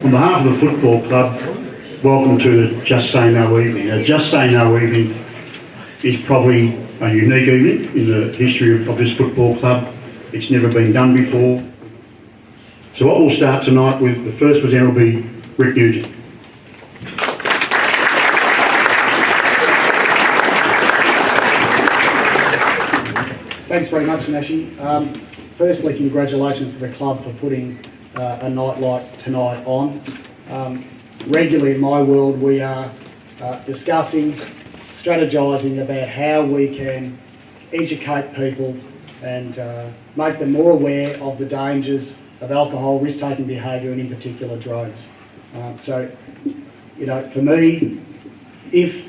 On behalf of the football club, welcome to the Just Say No evening. Now, Just Say No evening is probably a unique evening in the history of this football club. It's never been done before. So what we'll start tonight with, the first presenter will be Rick Nugent. Thanks very much, Nashi. Firstly, congratulations to the club for putting a night like tonight on. Regularly in my world, we are discussing, strategising about how we can educate people and make them more aware of the dangers of alcohol, risk-taking behaviour, and in particular drugs. So, you know, for me, if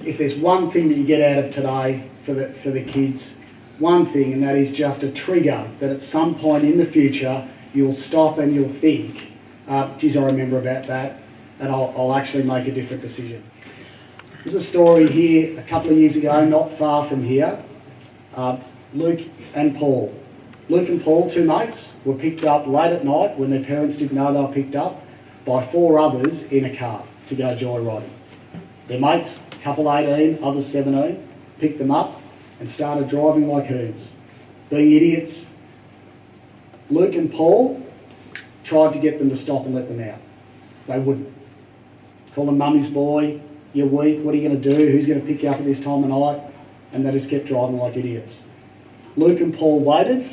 there's one thing that you get out of today for the kids, one thing, and that is just a trigger that at some point in the future you'll stop and you'll think, geez, I remember about that, and I'll actually make a different decision. There's a story here a couple of years ago, not far from here. Luke and Paul. Luke and Paul, two mates, were picked up late at night when their parents didn't know they were picked up by four others in a car to go joyriding. Their mates, a couple 18, others 17, picked them up and started driving like hoons, being idiots. Luke and Paul tried to get them to stop and let them out. They wouldn't. Call them mummy's boy, you're weak, what are you going to do, who's going to pick you up at this time of night? And they just kept driving like idiots. Luke and Paul waited,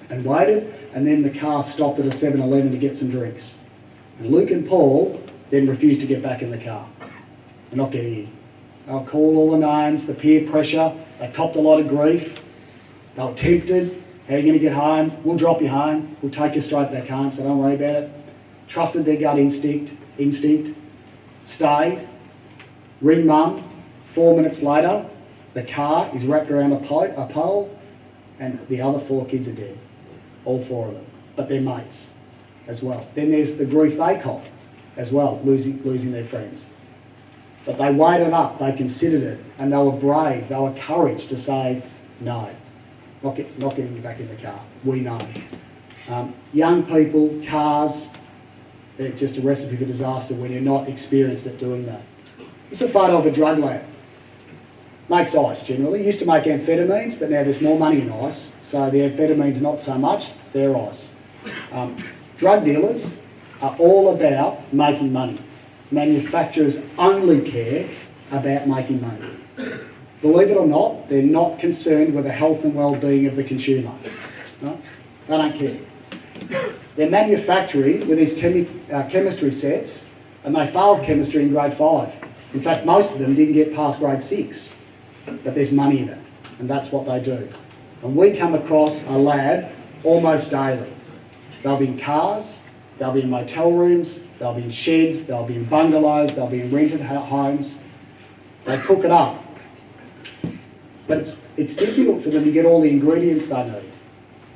and then the car stopped at a 7-Eleven to get some drinks. And Luke and Paul then refused to get back in the car. They're not getting in. They'll call all the names, the peer pressure. They copped a lot of grief. They were tempted. How are you going to get home? We'll drop you home. We'll take you straight back home, so don't worry about it. Trusted their gut instinct. Stayed. Ring mum. 4 minutes later, the car is wrapped around a pole and the other four kids are dead. All four of them. But they're mates as well. Then there's the grief they cop as well, losing their friends. But they weighed it up, they considered it, and they were brave, they were courage to say, no, not getting you back in the car, we know. Young people, cars, they're just a recipe for disaster when you're not experienced at doing that. This is a photo of a drug lab. Makes ice generally, used to make amphetamines, but now there's more money in ice, so the amphetamines not so much, they're ice. Drug dealers are all about making money. Manufacturers only care about making money. Believe it or not, they're not concerned with the health and well-being of the consumer. Right? They don't care. They're manufacturing with these chemistry sets, and they failed chemistry in grade 5. In fact, most of them didn't get past grade 6, but there's money in it, and that's what they do. And we come across a lab almost daily. They'll be in cars, they'll be in motel rooms, they'll be in sheds, they'll be in bungalows, they'll be in rented homes. They cook it up. But it's difficult for them to get all the ingredients they need.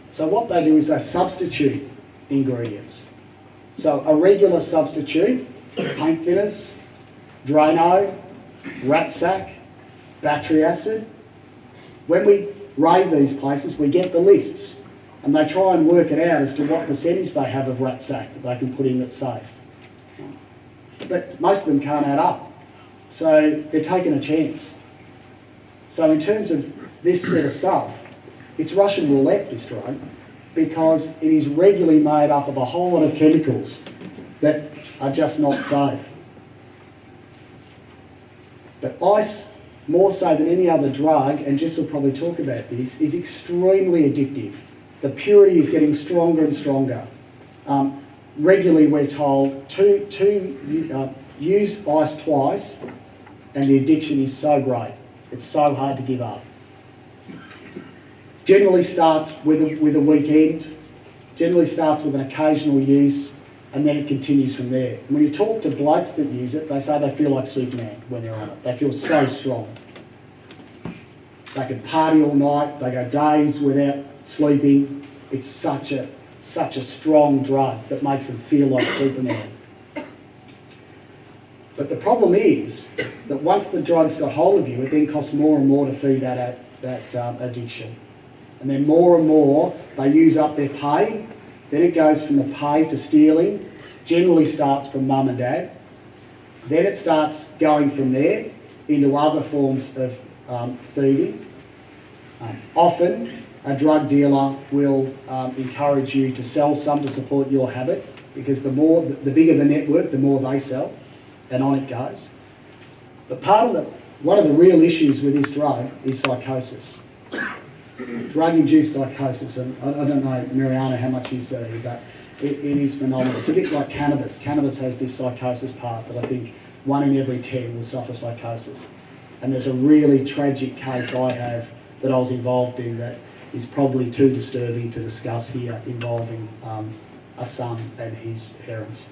So what they do is they substitute ingredients. So a regular substitute, paint thinners, Drano, rat sack, battery acid. When we raid these places, we get the lists and they try and work it out as to what percentage they have of rat sack that they can put in that's safe. But most of them can't add up. So they're taking a chance. So in terms of this sort of stuff, it's Russian roulette, this drug, because it is regularly made up of a whole lot of chemicals that are just not safe. But ice, more so than any other drug, and Jess will probably talk about this, is extremely addictive. The purity is getting stronger and stronger. Regularly we're told to use ice twice and the addiction is so great. It's so hard to give up. Generally starts with a weekend, generally starts with an occasional use, and then it continues from there. And when you talk to blokes that use it, they say they feel like Superman when they're on it. They feel so strong. They can party all night, they go days without sleeping. It's such a strong drug that makes them feel like Superman. But the problem is that once the drug's got hold of you, it then costs more and more to feed that addiction. And then more and more, they use up their pay, Then it goes from the pay to stealing, generally starts from mum and dad. Then it starts going from there into other forms of thieving. Often a drug dealer will encourage you to sell some to support your habit, because the bigger the network, the more they sell, and on it goes. But one of the real issues with this drug is psychosis. Drug-induced psychosis, and I don't know, Mariana, how much you study, but it is phenomenal. It's a bit like cannabis. Cannabis has this psychosis part that I think 1 in every 10 will suffer psychosis. And there's a really tragic case I have that I was involved in that is probably too disturbing to discuss here, involving a son and his parents.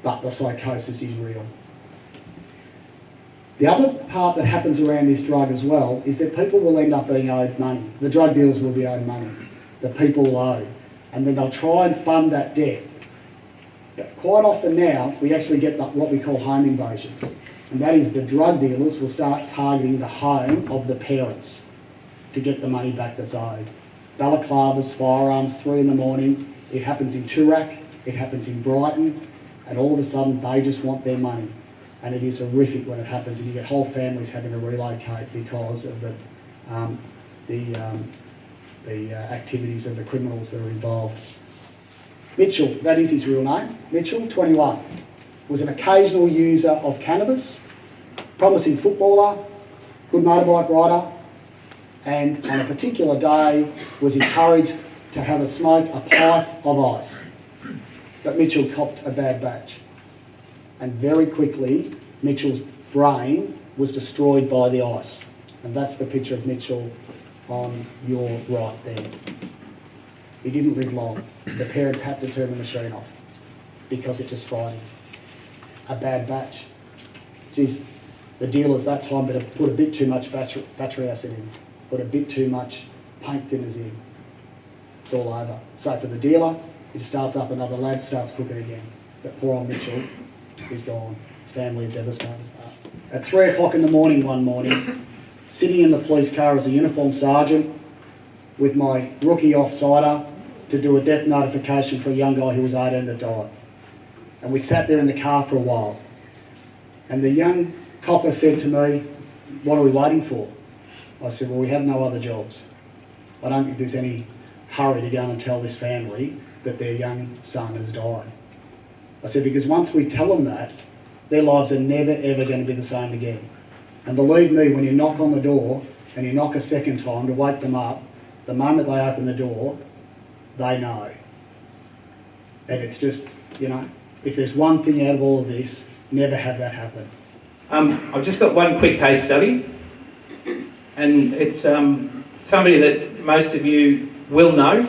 But the psychosis is real. The other part that happens around this drug as well is that people will end up being owed money. The drug dealers will be owed money that people will owe. And then they'll try and fund that debt. But quite often now, we actually get what we call home invasions. And that is the drug dealers will start targeting the home of the parents to get the money back that's owed. Balaclavas, firearms, 3 in the morning. It happens in Toorak, it happens in Brighton, and all of a sudden they just want their money. And it is horrific when it happens, and you get whole families having to relocate because of the activities of the criminals that are involved. Mitchell, that is his real name. Mitchell, 21, was an occasional user of cannabis, promising footballer, good motorbike rider, and on a particular day was encouraged to have a smoke, a pipe of ice. But Mitchell copped a bad batch. And very quickly, Mitchell's brain was destroyed by the ice. And that's the picture of Mitchell on your right there. He didn't live long. The parents had to turn the machine off because it just fried him. A bad batch. Geez, the dealers that time better put a bit too much battery acid in, put a bit too much paint thinners in. It's all over. So for the dealer, he starts up another lab, starts cooking again. But poor old Mitchell is gone. His family are devastated. At 3 o'clock in the morning one morning, sitting in the police car as a uniformed sergeant with my rookie offsider to do a death notification for a young guy who was 18 that died. And we sat there in the car for a while. And the young copper said to me, "What are we waiting for?" I said, "Well, we have no other jobs. I don't think there's any hurry to go and tell this family that their young son has died." I said, because once we tell them that, their lives are never ever going to be the same again. And believe me, when you knock on the door and you knock a second time to wake them up, the moment they open the door, they know. And it's just, you know, if there's one thing out of all of this, never have that happen. I've just got one quick case study, and it's somebody that most of you will know.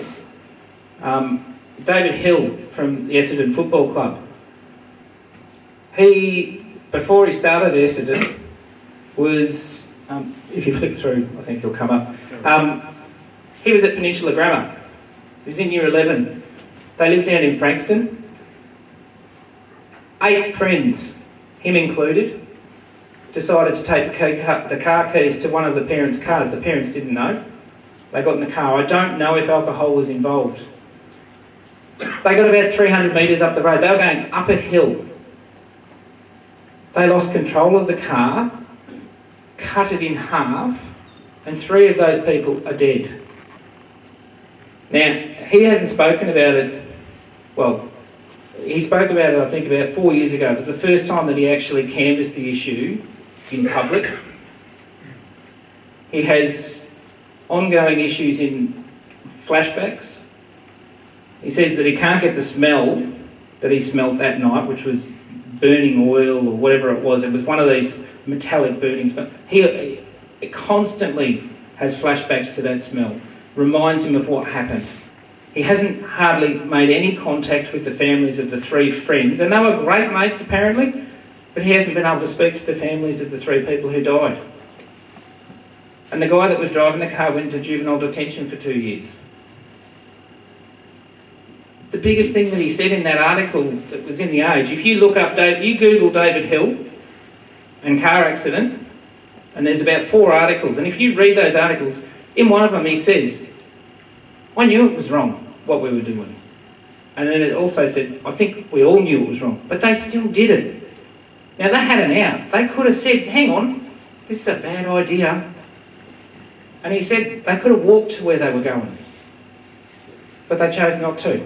David Hill from the Essendon Football Club. Before he started Essendon, was, if you flick through, I think he'll come up. He was at Peninsula Grammar. He was in year 11. They lived down in Frankston. 8 friends, him included, decided to take the car keys to one of the parents' cars. The parents didn't know. They got in the car. I don't know if alcohol was involved. They got about 300 metres up the road. They were going up a hill. They lost control of the car, cut it in half, and 3 of those people are dead. Now, he hasn't spoken about it, well, he spoke about it I think about 4 years ago. It was the first time that he actually canvassed the issue in public. He has ongoing issues in flashbacks. He says that he can't get the smell that he smelt that night, which was burning oil or whatever it was. It was one of these metallic burnings. But he constantly has flashbacks to that smell. Reminds him of what happened. He hasn't hardly made any contact with the families of the 3 friends, and they were great mates apparently, but he hasn't been able to speak to the families of the 3 people who died. And the guy that was driving the car went into juvenile detention for 2 years. The biggest thing that he said in that article that was in The Age, if you look up, you Google David Hill and car accident, and there's about 4 articles, and if you read those articles, in one of them he says, "I knew it was wrong, what we were doing. And then it also said, I think we all knew it was wrong, but they still did it. Now they had an out. They could have said, hang on, this is a bad idea. And he said they could have walked to where they were going. But they chose not to.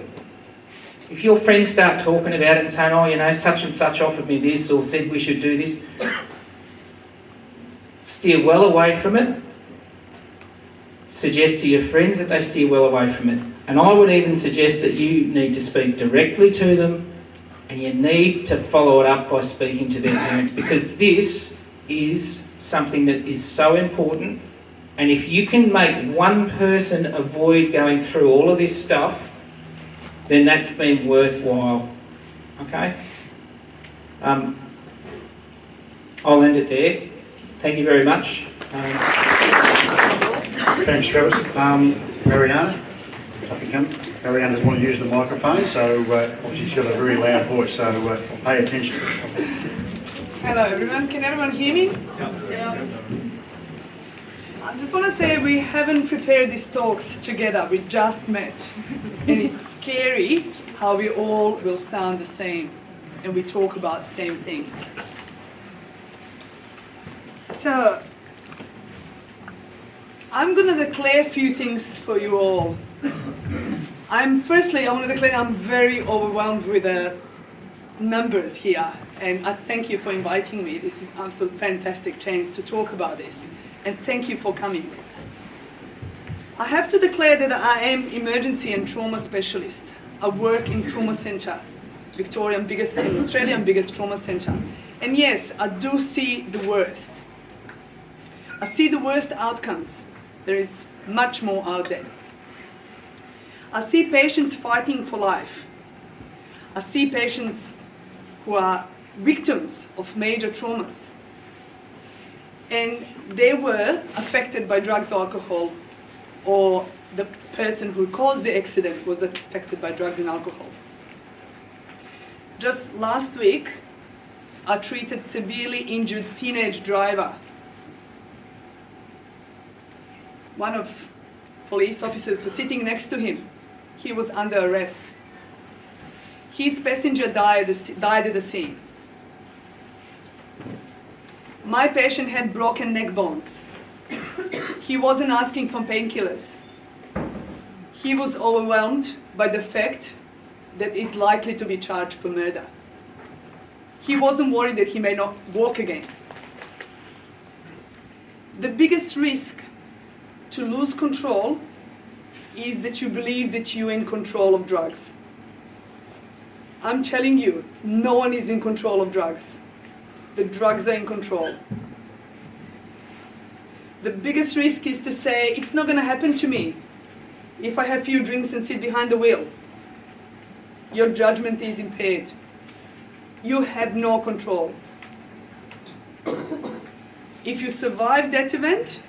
If your friends start talking about it and saying, oh, you know, such and such offered me this or said we should do this, steer well away from it. Suggest to your friends that they steer well away from it. And I would even suggest that you need to speak directly to them, and you need to follow it up by speaking to their parents, because this is something that is so important. And if you can make one person avoid going through all of this stuff, then that's been worthwhile. Okay? I'll end it there. Thank you very much. Thanks, Travis. Mariana, up you come. Mariana doesn't want to use the microphone, so obviously she's got a very loud voice, so pay attention. Hello everyone, can everyone hear me? Yes. I just want to say we haven't prepared these talks together, we just met. And it's scary how we all will sound the same and we talk about the same things. So, I'm going to declare a few things for you all. Firstly, I want to declare I'm very overwhelmed with the numbers here, and I thank you for inviting me. This is an absolute fantastic chance to talk about this, and thank you for coming. I have to declare that I am emergency and trauma specialist. I work in trauma centre, Australian biggest trauma centre. And yes, I do see the worst. I see the worst outcomes. There is much more out there. I see patients fighting for life. I see patients who are victims of major traumas. And they were affected by drugs or alcohol, or the person who caused the accident was affected by drugs and alcohol. Just last week, I treated severely injured teenage driver. One of police officers was sitting next to him. He was under arrest. His passenger died at the scene. My patient had broken neck bones. He wasn't asking for painkillers. He was overwhelmed by the fact that he's likely to be charged for murder. He wasn't worried that he may not walk again. The biggest risk to lose control is that you believe that you're in control of drugs. I'm telling you, no one is in control of drugs. The drugs are in control. The biggest risk is to say, it's not going to happen to me if I have a few drinks and sit behind the wheel. Your judgment is impaired. You have no control. If you survived that event,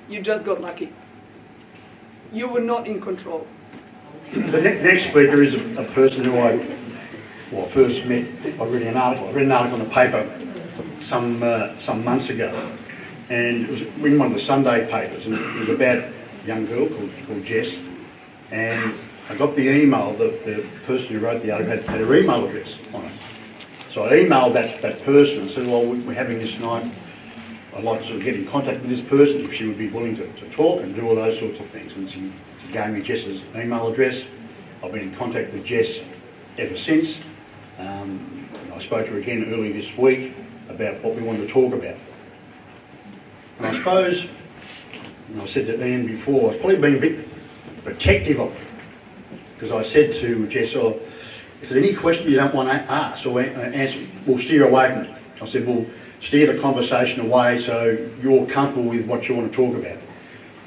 you just got lucky. You were not in control. The next speaker is a person who I first met. I read an article in the paper some months ago, and it was in one of the Sunday papers, and it was about a young girl called Jess, and I got the email that the person who wrote the article had her email address on it. So I emailed that person and said, well, we're having this night. I'd like to sort of get in contact with this person if she would be willing to talk and do all those sorts of things. And she gave me Jess's email address. I've been in contact with Jess ever since. I spoke to her again early this week about what we wanted to talk about. And I suppose, and I said to Ian before, I was probably being a bit protective of her, because I said to Jess, oh, if there's any question you don't want to ask or answer, we'll steer away from it. I said, well, steer the conversation away so you're comfortable with what you want to talk about.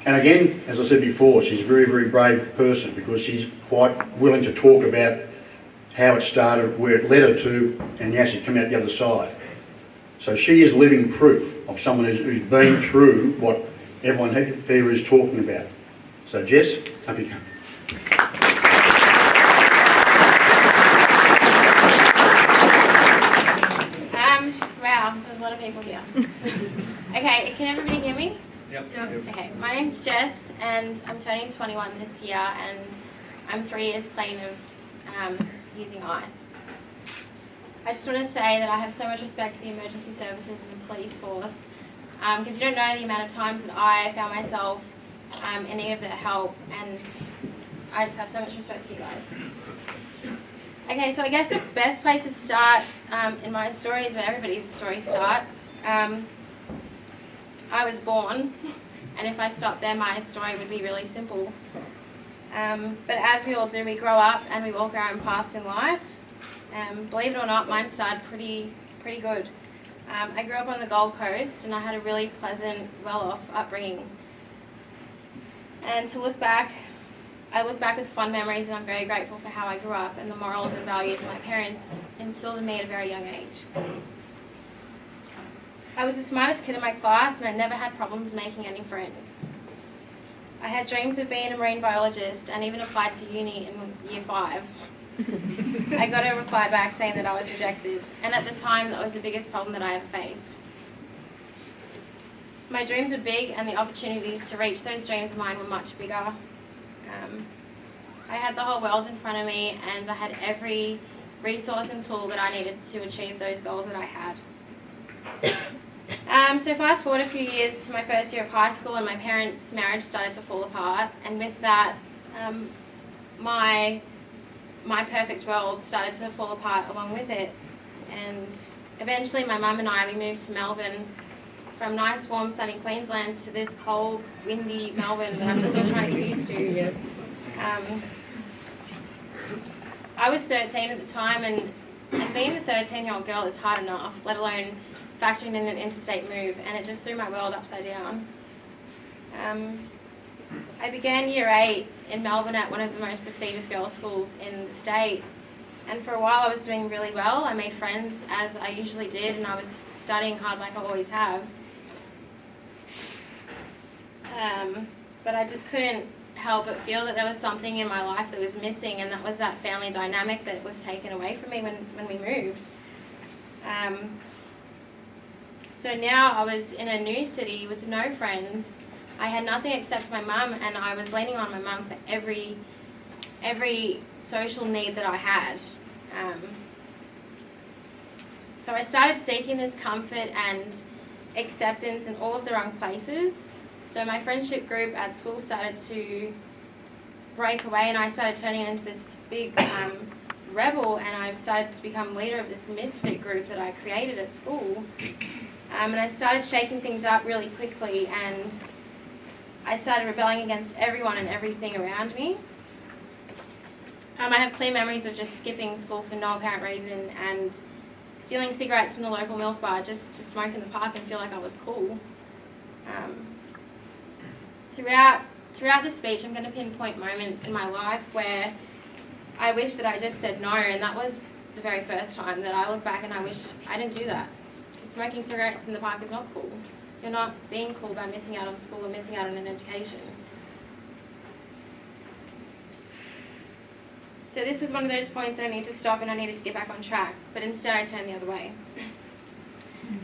And again, as I said before, she's a very, very brave person, because she's quite willing to talk about how it started, where it led her to, and now she's come out the other side. So she is living proof of someone who's been through what everyone here is talking about. So Jess, up you come. Wow, there's a lot of people here. Okay, can everybody hear me? Yep. Okay, my name's Jess and I'm turning 21 this year, and I'm 3 years clean of using ice. I just want to say that I have so much respect for the emergency services and the police force, because you don't know the amount of times that I found myself in need of their help, and I just have so much respect for you guys. Okay, so I guess the best place to start in my story is where everybody's story starts. I was born, and if I stopped there, my story would be really simple. But as we all do, we grow up and we walk our own paths in life. Believe it or not, mine started pretty good. I grew up on the Gold Coast, and I had a really pleasant, well-off upbringing. And I look back with fond memories, and I'm very grateful for how I grew up and the morals and values that my parents instilled in me at a very young age. I was the smartest kid in my class, and I never had problems making any friends. I had dreams of being a marine biologist and even applied to uni in year 5. I got a reply back saying that I was rejected, and at the time that was the biggest problem that I ever faced. My dreams were big, and the opportunities to reach those dreams of mine were much bigger. I had the whole world in front of me, and I had every resource and tool that I needed to achieve those goals that I had. So fast forward a few years to my first year of high school, and my parents' marriage started to fall apart, and with that, my perfect world started to fall apart along with it. And eventually my mum and I, we moved to Melbourne, from nice warm sunny Queensland to this cold windy Melbourne that I'm still trying to get used to. I was 13 at the time, and being a 13-year-old girl is hard enough, let alone factoring in an interstate move, and it just threw my world upside down. I began year 8 in Melbourne at one of the most prestigious girls' schools in the state, and for a while I was doing really well. I made friends as I usually did, and I was studying hard like I always have. But I just couldn't help but feel that there was something in my life that was missing, and that was that family dynamic that was taken away from me when we moved. So now I was in a new city with no friends. I had nothing except my mum, and I was leaning on my mum for every social need that I had. So I started seeking this comfort and acceptance in all of the wrong places. So my friendship group at school started to break away, and I started turning into this big rebel, and I started to become leader of this misfit group that I created at school. And I started shaking things up really quickly, and I started rebelling against everyone and everything around me. I have clear memories of just skipping school for no apparent reason and stealing cigarettes from the local milk bar just to smoke in the park and feel like I was cool. Throughout this speech, I'm going to pinpoint moments in my life where I wish that I just said no, and that was the very first time that I look back and I wish I didn't do that. Because smoking cigarettes in the park is not cool. You're not being cool by missing out on school or missing out on an education. So this was one of those points that I needed to stop and I needed to get back on track, but instead I turned the other way.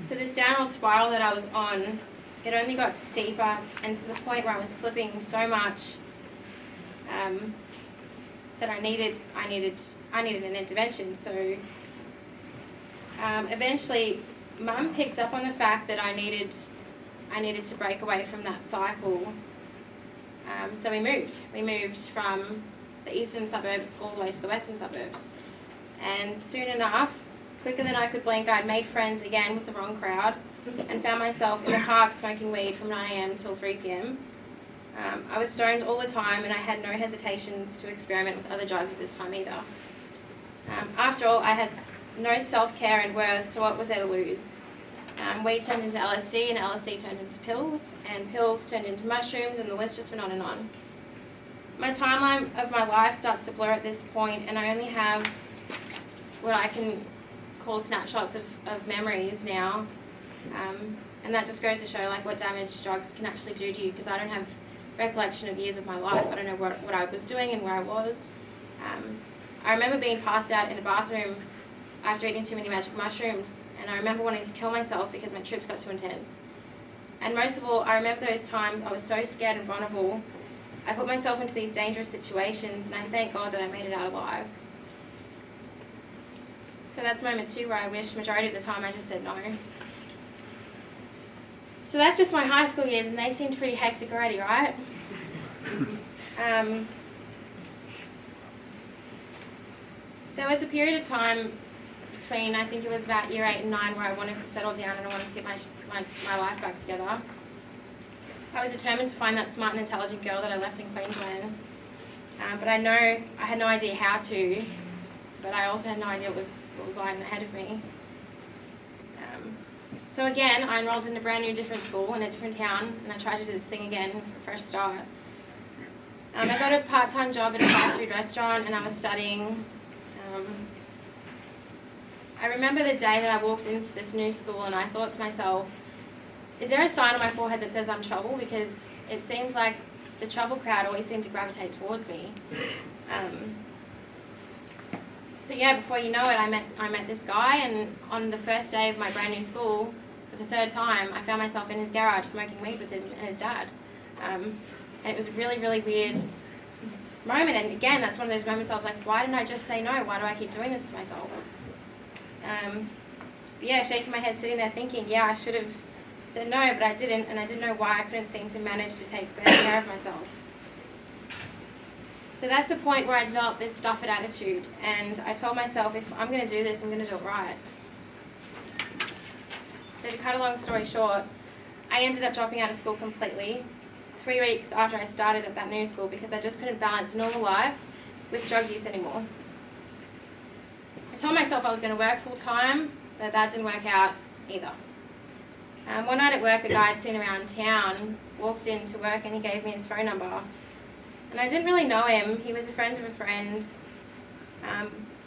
So this downward spiral that I was on, it only got steeper, and to the point where I was slipping so much that I needed an intervention. So eventually, Mum picked up on the fact that I needed to break away from that cycle. So we moved. We moved from the eastern suburbs all the way to the western suburbs, and soon enough, quicker than I could blink, I'd made friends again with the wrong crowd, and found myself in the park smoking weed from 9 a.m. till 3 p.m. I was stoned all the time, and I had no hesitations to experiment with other drugs at this time either. After all, I had no self-care and worth, so what was there to lose? Weed turned into LSD, and LSD turned into pills, and pills turned into mushrooms, and the list just went on and on. My timeline of my life starts to blur at this point, and I only have what I can call snapshots of memories now. And that just goes to show like what damage drugs can actually do to you, because I don't have recollection of years of my life. I don't know what I was doing and where I was. I remember being passed out in a bathroom after eating too many magic mushrooms, and I remember wanting to kill myself because my trips got too intense. And most of all, I remember those times I was so scared and vulnerable. I put myself into these dangerous situations, and I thank God that I made it out alive. So that's moment 2 where I wish majority of the time I just said no. So that's just my high school years, and they seemed pretty hectic already, right? There was a period of time between, I think it was about year 8 and 9, where I wanted to settle down and I wanted to get my life back together. I was determined to find that smart and intelligent girl that I left in Queensland. But I had no idea how to, but I also had no idea what was lying ahead of me. So again, I enrolled in a brand new different school in a different town, and I tried to do this thing again for a fresh start. I got a part-time job at a fast food restaurant, and I was studying. I remember the day that I walked into this new school, and I thought to myself, is there a sign on my forehead that says I'm trouble? Because it seems like the trouble crowd always seem to gravitate towards me. So yeah, before you know it, I met this guy, and on the first day of my brand new school, for the 3rd time, I found myself in his garage smoking weed with him and his dad. And it was a really, really weird moment, and again, that's one of those moments I was like, why didn't I just say no? Why do I keep doing this to myself? But yeah, shaking my head, sitting there thinking, yeah, I should have said no, but I didn't, and I didn't know why I couldn't seem to manage to take better care of myself. So that's the point where I developed this stuff-it attitude, and I told myself, if I'm going to do this, I'm going to do it right. So to cut a long story short, I ended up dropping out of school completely 3 weeks after I started at that new school, because I just couldn't balance normal life with drug use anymore. I told myself I was going to work full-time, but that didn't work out either. One night at work, a guy I'd seen around town walked in to work, and he gave me his phone number. And I didn't really know him. He was a friend of a friend.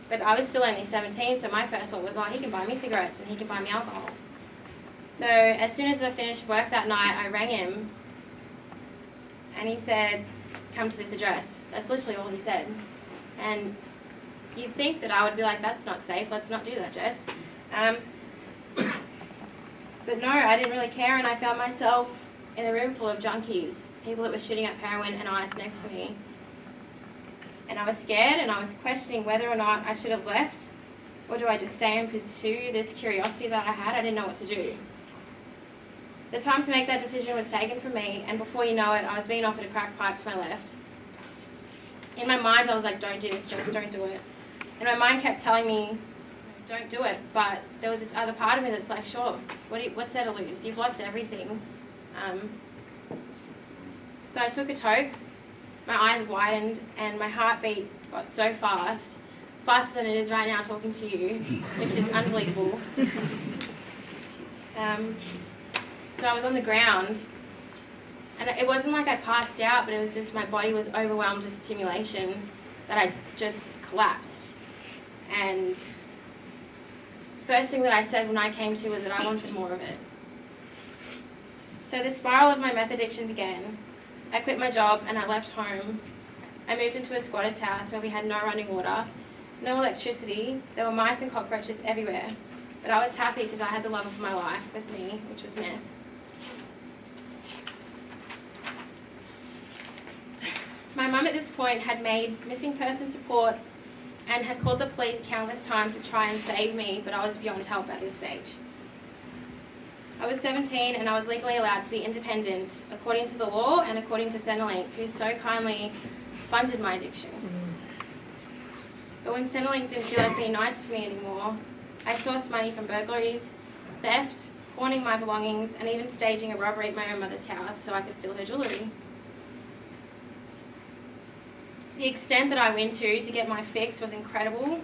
But I was still only 17, so my first thought was, oh, he can buy me cigarettes and he can buy me alcohol. So as soon as I finished work that night, I rang him, and he said, come to this address. That's literally all he said. And you'd think that I would be like, that's not safe, let's not do that, Jess. But no, I didn't really care, and I found myself in a room full of junkies, people that were shooting up heroin and ice next to me. And I was scared, and I was questioning whether or not I should have left, or do I just stay and pursue this curiosity that I had? I didn't know what to do. The time to make that decision was taken from me, and before you know it, I was being offered a crack pipe to my left. In my mind, I was like, don't do this, Jess, don't do it. And my mind kept telling me, don't do it, but there was this other part of me that's like, sure, what's there to lose? You've lost everything. So I took a toke, my eyes widened, and my heartbeat got so fast, faster than it is right now talking to you, which is unbelievable. So I was on the ground, and it wasn't like I passed out, but it was just my body was overwhelmed with stimulation that I just collapsed. And first thing that I said when I came to was that I wanted more of it. So the spiral of my meth addiction began. I quit my job and I left home. I moved into a squatter's house where we had no running water, no electricity, there were mice and cockroaches everywhere. But I was happy because I had the love of my life with me, which was meth. My mum at this point had made missing person reports and had called the police countless times to try and save me, but I was beyond help at this stage. I was 17 and I was legally allowed to be independent, according to the law and according to Centrelink, who so kindly funded my addiction. But when Centrelink didn't feel like being nice to me anymore, I sourced money from burglaries, theft, pawning my belongings, and even staging a robbery at my own mother's house so I could steal her jewellery. The extent that I went to get my fix was incredible,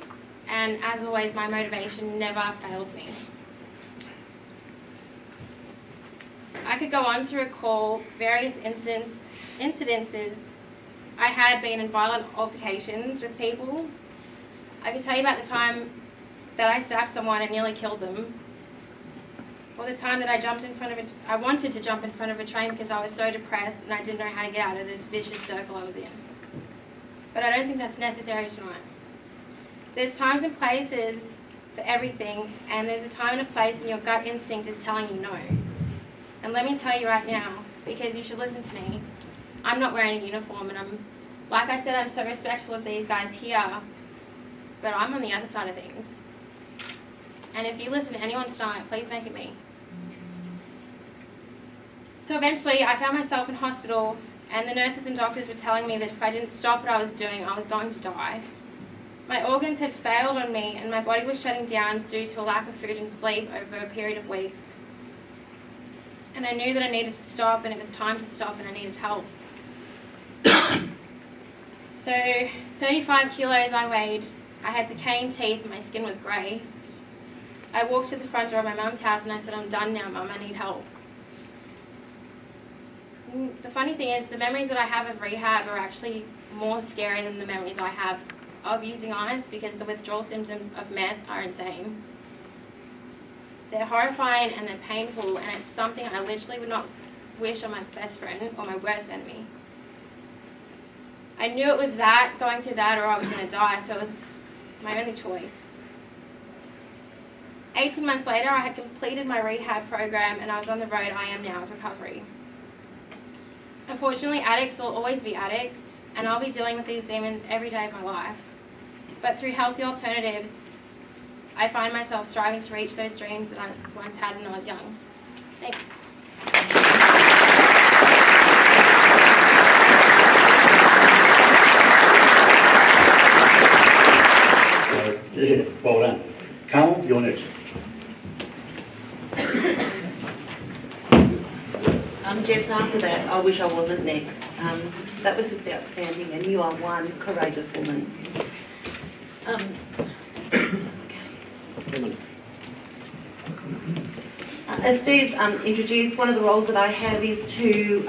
and as always, my motivation never failed me. I could go on to recall various incidences I had been in violent altercations with people. I could tell you about the time that I stabbed someone and nearly killed them, or the time that I wanted to jump in front of a train because I was so depressed and I didn't know how to get out of this vicious circle I was in. But I don't think that's necessary tonight. There's times and places for everything, and there's a time and a place when your gut instinct is telling you no. And let me tell you right now, because you should listen to me, I'm not wearing a uniform, and like I said, I'm so respectful of these guys here, but I'm on the other side of things. And if you listen to anyone tonight, please make it me. So eventually I found myself in hospital, and the nurses and doctors were telling me that if I didn't stop what I was doing, I was going to die. My organs had failed on me, and my body was shutting down due to a lack of food and sleep over a period of weeks. And I knew that I needed to stop, and it was time to stop, and I needed help. So 35 kilos I weighed. I had decaying teeth, and my skin was grey. I walked to the front door of my mum's house and I said, "I'm done now, Mum, I need help." And the funny thing is, the memories that I have of rehab are actually more scary than the memories I have of using ice, because the withdrawal symptoms of meth are insane. They're horrifying and they're painful, and it's something I literally would not wish on my best friend or my worst enemy. I knew it was that, going through that, or I was going to die, so it was my only choice. 18 months later, I had completed my rehab program and I was on the road I am now of recovery. Unfortunately, addicts will always be addicts, and I'll be dealing with these demons every day of my life. But through healthy alternatives, I find myself striving to reach those dreams that I once had when I was young. Thanks. Yeah, well done. Carmel, you're next. Jess, after that, I wish I wasn't next. That was just outstanding, and you are one courageous woman. As Steve introduced, one of the roles that I have is to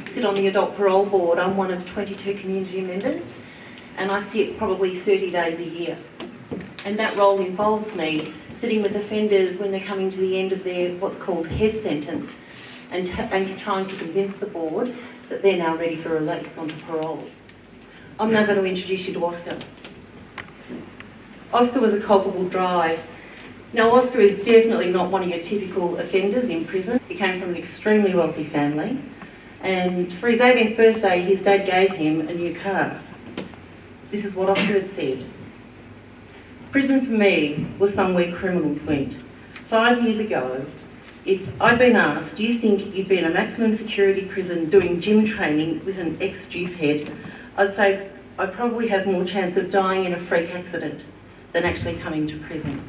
sit on the Adult Parole Board. I'm one of 22 community members, and I sit probably 30 days a year. And that role involves me sitting with offenders when they're coming to the end of their what's called head sentence, and trying to convince the board that they're now ready for release onto parole. I'm now going to introduce you to Oscar. Oscar was a culpable drive. Now, Oscar is definitely not one of your typical offenders in prison. He came from an extremely wealthy family, and for his 18th birthday, his dad gave him a new car. This is what Oscar had said. "Prison for me was somewhere criminals went. 5 years ago, if I'd been asked, do you think you'd be in a maximum security prison doing gym training with an ex-juice head, I'd say I'd probably have more chance of dying in a freak accident than actually coming to prison."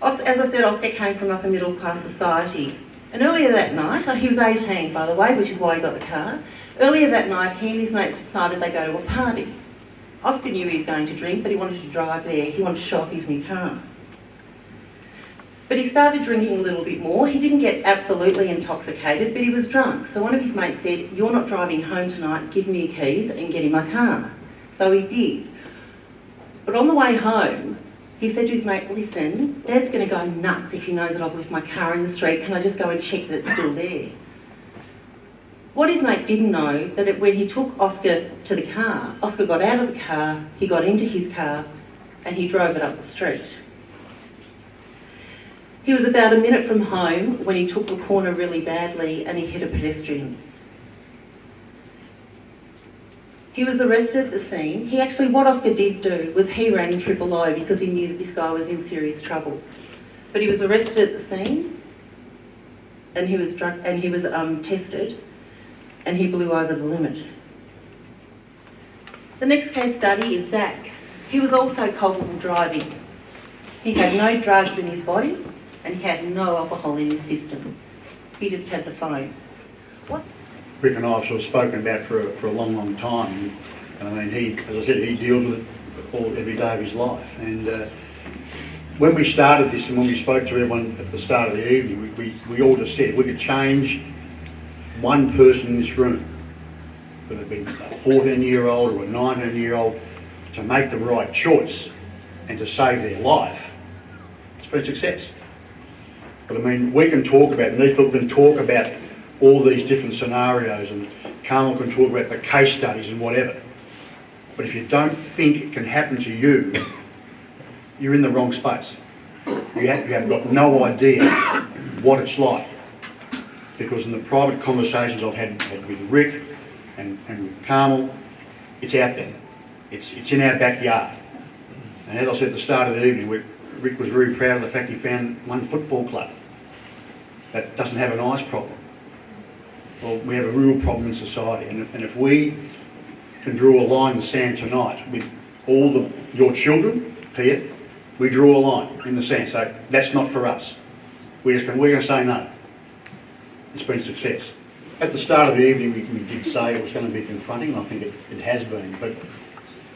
As I said, Oscar came from upper middle class society. And earlier that night, he was 18 by the way, which is why he got the car. Earlier that night, he and his mates decided they'd go to a party. Oscar knew he was going to drink, but he wanted to drive there. He wanted to show off his new car. But he started drinking a little bit more. He didn't get absolutely intoxicated, but he was drunk. So one of his mates said, "You're not driving home tonight, give me your keys and get in my car." So he did. But on the way home, he said to his mate, "Listen, Dad's going to go nuts if he knows that I've left my car in the street. Can I just go and check that it's still there?" What his mate didn't know, that when he took Oscar to the car, Oscar got out of the car, he got into his car, and he drove it up the street. He was about a minute from home when he took the corner really badly and he hit a pedestrian. He was arrested at the scene. What Oscar did do was he ran triple O because he knew that this guy was in serious trouble. But he was arrested at the scene, and he was tested, and he blew over the limit. The next case study is Zach. He was also culpable driving. He had no drugs in his body, and he had no alcohol in his system. He just had the phone. Rick and I have sort of spoken about for a long, long time. And I mean, as I said, he deals with it every day of his life. And when we started this and when we spoke to everyone at the start of the evening, we all just said we could change one person in this room, whether it be a 14-year-old or a 19-year-old, to make the right choice and to save their life. It's been a success. But I mean, we can talk about, and these people can talk about all these different scenarios, and Carmel can talk about the case studies and whatever. But if you don't think it can happen to you, you're in the wrong space. You have got no idea what it's like. Because in the private conversations I've had with Rick and with Carmel, it's out there. It's in our backyard. And as I said at the start of the evening, Rick was very proud of the fact he found one football club that doesn't have an ice problem. Well, we have a real problem in society, and if we can draw a line in the sand tonight with all your children here, we draw a line in the sand. So that's not for us. We're going to say no. It's been a success. At the start of the evening, we did say it was going to be confronting. I think it has been, but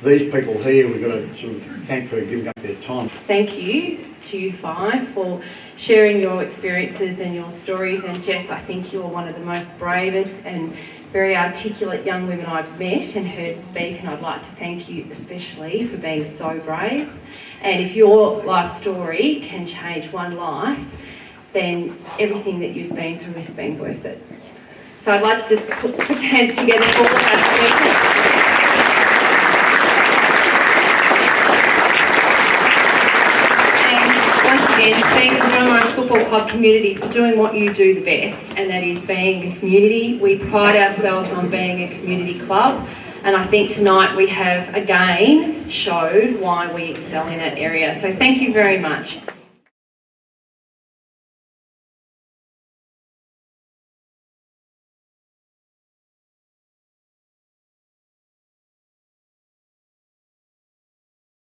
these people here, we've got to sort of thank for giving up their time. Thank you to you five for sharing your experiences and your stories. And Jess, I think you're one of the most bravest and very articulate young women I've met and heard speak, and I'd like to thank you especially for being so brave. And if your life story can change one life, then everything that you've been through has been worth it. So I'd like to just put your hands together for all of our speakers. And thank the John Morris Football Club community for doing what you do the best, and that is being a community. We pride ourselves on being a community club, and I think tonight we have again showed why we excel in that area. So thank you very much.